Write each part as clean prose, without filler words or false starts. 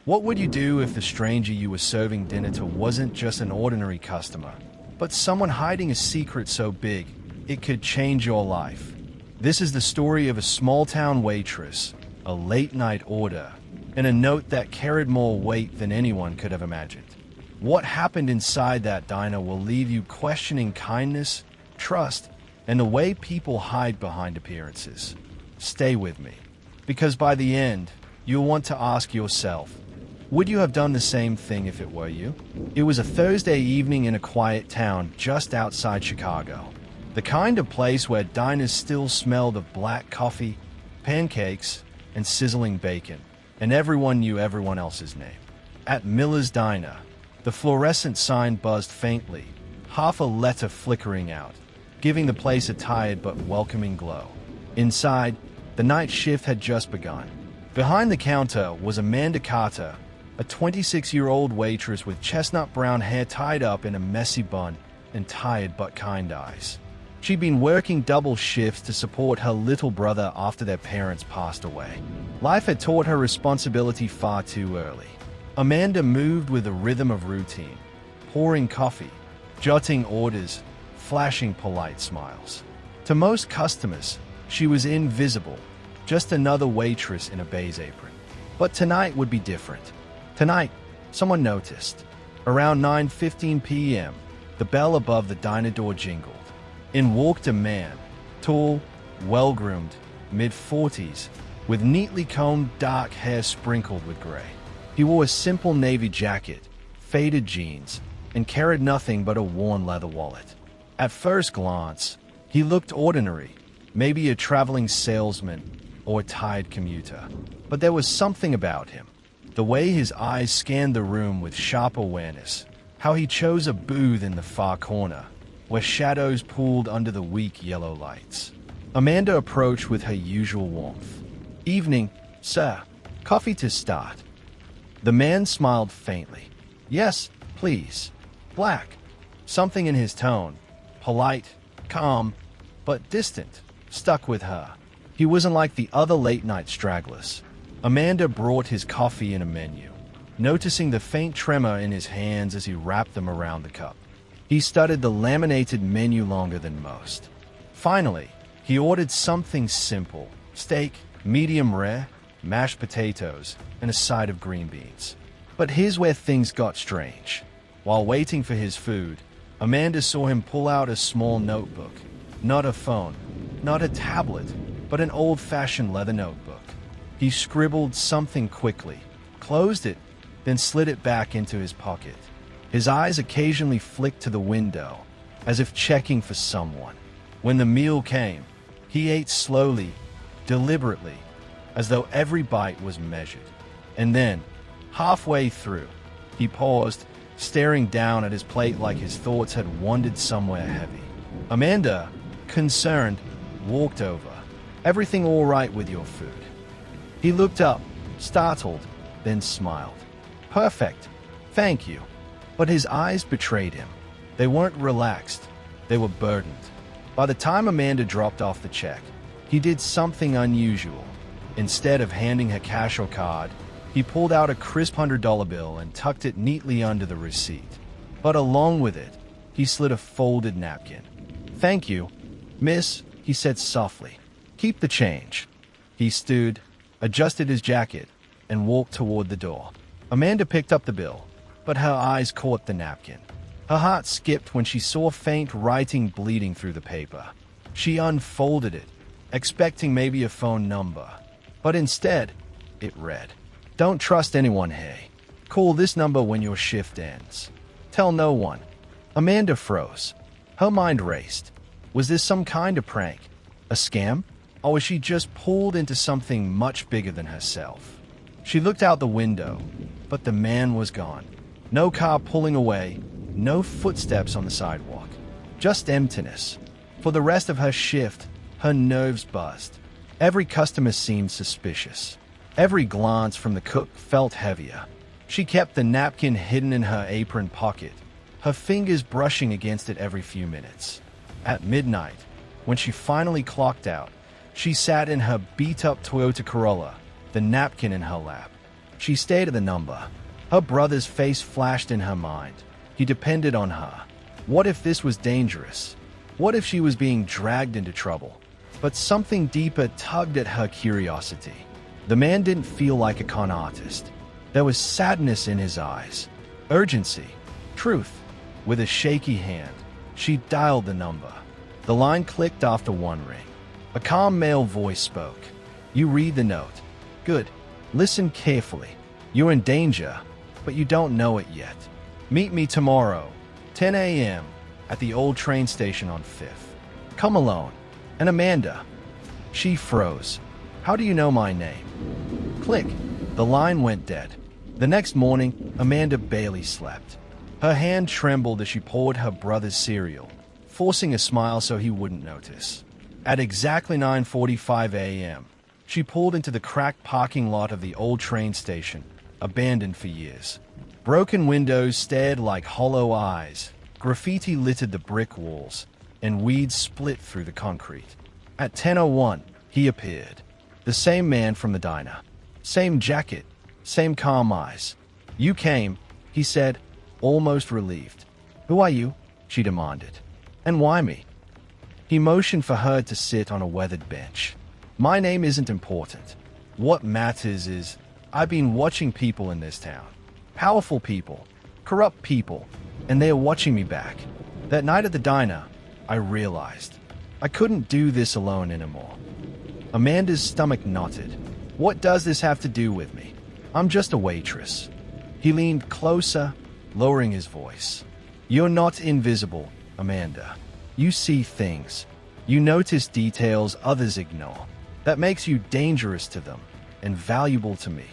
What would you do if the stranger you were serving dinner to wasn't just an ordinary customer, but someone hiding a secret so big it could change your life? This is the story of a small-town waitress, a late-night order, and a note that carried more weight than anyone could have imagined. What happened inside that diner will leave you questioning kindness, trust, and the way people hide behind appearances. Stay with me, because by the end, you'll want to ask yourself, would you have done the same thing if it were you? It was a Thursday evening in a quiet town just outside Chicago. The kind of place where diners still smelled of black coffee, pancakes, and sizzling bacon, and everyone knew everyone else's name. At Miller's Diner, the fluorescent sign buzzed faintly, half a letter flickering out, giving the place a tired but welcoming glow. Inside, the night shift had just begun. Behind the counter was Amanda Carter, a 26-year-old waitress with chestnut brown hair tied up in a messy bun and tired but kind eyes. She'd been working double shifts to support her little brother after their parents passed away. Life had taught her responsibility far too early. Amanda moved with a rhythm of routine, pouring coffee, jotting orders, flashing polite smiles. To most customers, she was invisible, just another waitress in a beige apron. But tonight would be different. Tonight, someone noticed. Around 9:15 p.m., the bell above the diner door jingled. In walked a man, tall, well-groomed, mid-40s, with neatly combed dark hair sprinkled with gray. He wore a simple navy jacket, faded jeans, and carried nothing but a worn leather wallet. At first glance, he looked ordinary, maybe a traveling salesman or a tired commuter. But there was something about him. The way his eyes scanned the room with sharp awareness, how he chose a booth in the far corner, where shadows pooled under the weak yellow lights. Amanda approached with her usual warmth. "Evening, sir. Coffee to start." The man smiled faintly. "Yes, please. Black." Something in his tone, polite, calm, but distant, stuck with her. He wasn't like the other late-night stragglers. Amanda brought his coffee and a menu, noticing the faint tremor in his hands as he wrapped them around the cup. He studied the laminated menu longer than most. Finally, he ordered something simple: steak, medium rare, mashed potatoes, and a side of green beans. But here's where things got strange. While waiting for his food, Amanda saw him pull out a small notebook. Not a phone, not a tablet, but an old-fashioned leather notebook. He scribbled something quickly, closed it, then slid it back into his pocket. His eyes occasionally flicked to the window, as if checking for someone. When the meal came, he ate slowly, deliberately, as though every bite was measured. And then, halfway through, he paused, staring down at his plate like his thoughts had wandered somewhere heavy. Amanda, concerned, walked over. "Everything all right with your food?" He looked up, startled, then smiled. "Perfect, thank you." But his eyes betrayed him. They weren't relaxed, they were burdened. By the time Amanda dropped off the check, he did something unusual. Instead of handing her cash or card, he pulled out a crisp $100 bill and tucked it neatly under the receipt. But along with it, he slid a folded napkin. "Thank you, miss," he said softly. "Keep the change." He stood, adjusted his jacket, and walked toward the door. Amanda picked up the bill, but her eyes caught the napkin. Her heart skipped when she saw faint writing bleeding through the paper. She unfolded it, expecting maybe a phone number. But instead, it read, "Don't trust anyone, hey. Call this number when your shift ends. Tell no one." Amanda froze. Her mind raced. Was this some kind of prank? A scam? Or was she just pulled into something much bigger than herself? She looked out the window, but the man was gone. No car pulling away, no footsteps on the sidewalk. Just emptiness. For the rest of her shift, her nerves buzzed. Every customer seemed suspicious. Every glance from the cook felt heavier. She kept the napkin hidden in her apron pocket, her fingers brushing against it every few minutes. At midnight, when she finally clocked out, she sat in her beat-up Toyota Corolla, the napkin in her lap. She stayed at the number. Her brother's face flashed in her mind. He depended on her. What if this was dangerous? What if she was being dragged into trouble? But something deeper tugged at her curiosity. The man didn't feel like a con artist. There was sadness in his eyes, urgency, truth. With a shaky hand, she dialed the number. The line clicked after one ring. A calm male voice spoke. "You read the note. Good. Listen carefully. You're in danger, but you don't know it yet. Meet me tomorrow, 10 a.m., at the old train station on 5th. Come alone. And Amanda." She froze. "How do you know my name?" Click. The line went dead. The next morning, Amanda barely slept. Her hand trembled as she poured her brother's cereal, forcing a smile so he wouldn't notice. At exactly 9:45 a.m., she pulled into the cracked parking lot of the old train station, abandoned for years. Broken windows stared like hollow eyes, graffiti littered the brick walls, and weeds split through the concrete. At 10:01, he appeared. The same man from the diner. Same jacket, same calm eyes. "You came," he said, almost relieved. "Who are you?" she demanded. "And why me?" He motioned for her to sit on a weathered bench. "My name isn't important. What matters is, I've been watching people in this town. Powerful people, corrupt people, and they are watching me back. That night at the diner, I realized I couldn't do this alone anymore." Amanda's stomach knotted. "What does this have to do with me? I'm just a waitress." He leaned closer, lowering his voice. "You're not invisible, Amanda. You see things. You notice details others ignore. That makes you dangerous to them and valuable to me."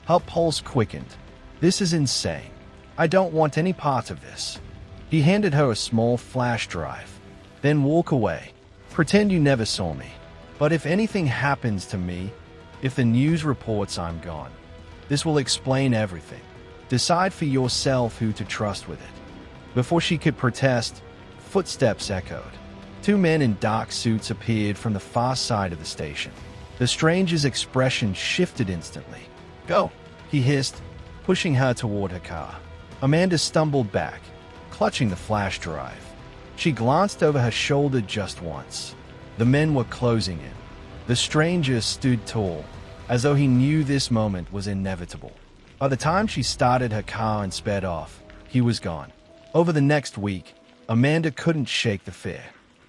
Her pulse quickened. "This is insane. I don't want any part of this." He handed her a small flash drive. "Then walk away. Pretend you never saw me. But if anything happens to me, if the news reports I'm gone, this will explain everything. Decide for yourself who to trust with it." Before she could protest, footsteps echoed. Two men in dark suits appeared from the far side of the station. The stranger's expression shifted instantly. "Go," he hissed, pushing her toward her car. Amanda stumbled back, clutching the flash drive. She glanced over her shoulder just once. The men were closing in. The stranger stood tall, as though he knew this moment was inevitable. By the time she started her car and sped off, he was gone. Over the next week, Amanda couldn't shake the fear.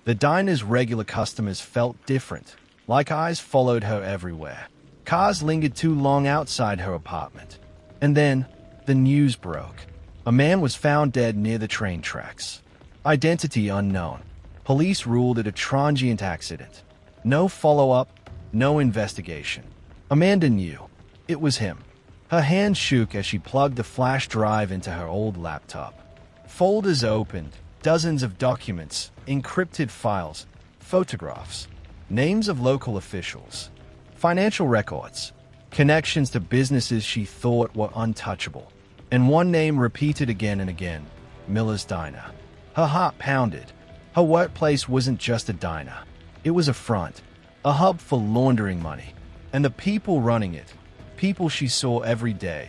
The diner's regular customers felt different, like eyes followed her everywhere. Cars lingered too long outside her apartment. And then, the news broke. A man was found dead near the train tracks. Identity unknown. Police ruled it a transient accident. No follow-up, no investigation. Amanda knew. It was him. Her hand shook as she plugged the flash drive into her old laptop. Folders opened, dozens of documents, encrypted files, photographs, names of local officials, financial records, connections to businesses she thought were untouchable, and one name repeated again and again, Miller's Diner. Her heart pounded. Her workplace wasn't just a diner. It was a front, a hub for laundering money. And the people running it, people she saw every day,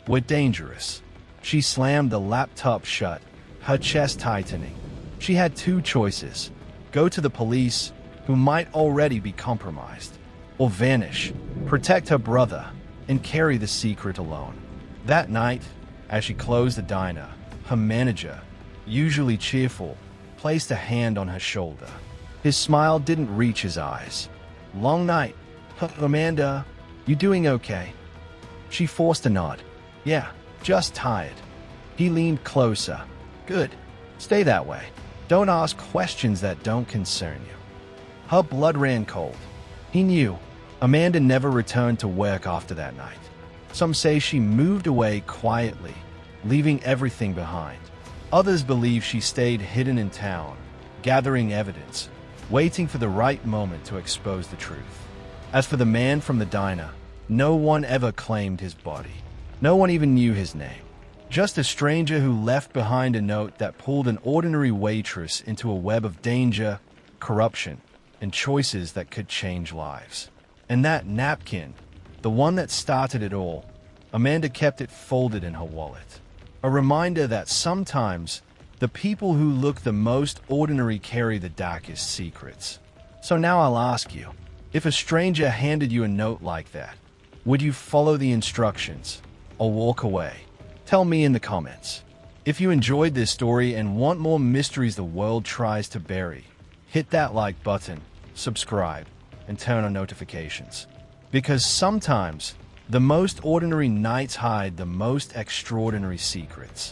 were dangerous. She slammed the laptop shut, her chest tightening. She had two choices: go to the police, who might already be compromised, or vanish, protect her brother, and carry the secret alone. That night, as she closed the diner, her manager, usually cheerful, placed a hand on her shoulder. His smile didn't reach his eyes. "Long night. Amanda, you doing okay?" She forced a nod. "Yeah, just tired." He leaned closer. "Good. Stay that way. Don't ask questions that don't concern you." Her blood ran cold. He knew. Amanda never returned to work after that night. Some say she moved away quietly, leaving everything behind. Others believe she stayed hidden in town, gathering evidence, waiting for the right moment to expose the truth. As for the man from the diner, no one ever claimed his body. No one even knew his name. Just a stranger who left behind a note that pulled an ordinary waitress into a web of danger, corruption, and choices that could change lives. And that napkin, the one that started it all, Amanda kept it folded in her wallet. A reminder that sometimes the people who look the most ordinary carry the darkest secrets. So now I'll ask you, if a stranger handed you a note like that, would you follow the instructions or walk away? Tell me in the comments. If you enjoyed this story and want more mysteries the world tries to bury, hit that like button, subscribe, and turn on notifications. Because sometimes the most ordinary nights hide the most extraordinary secrets.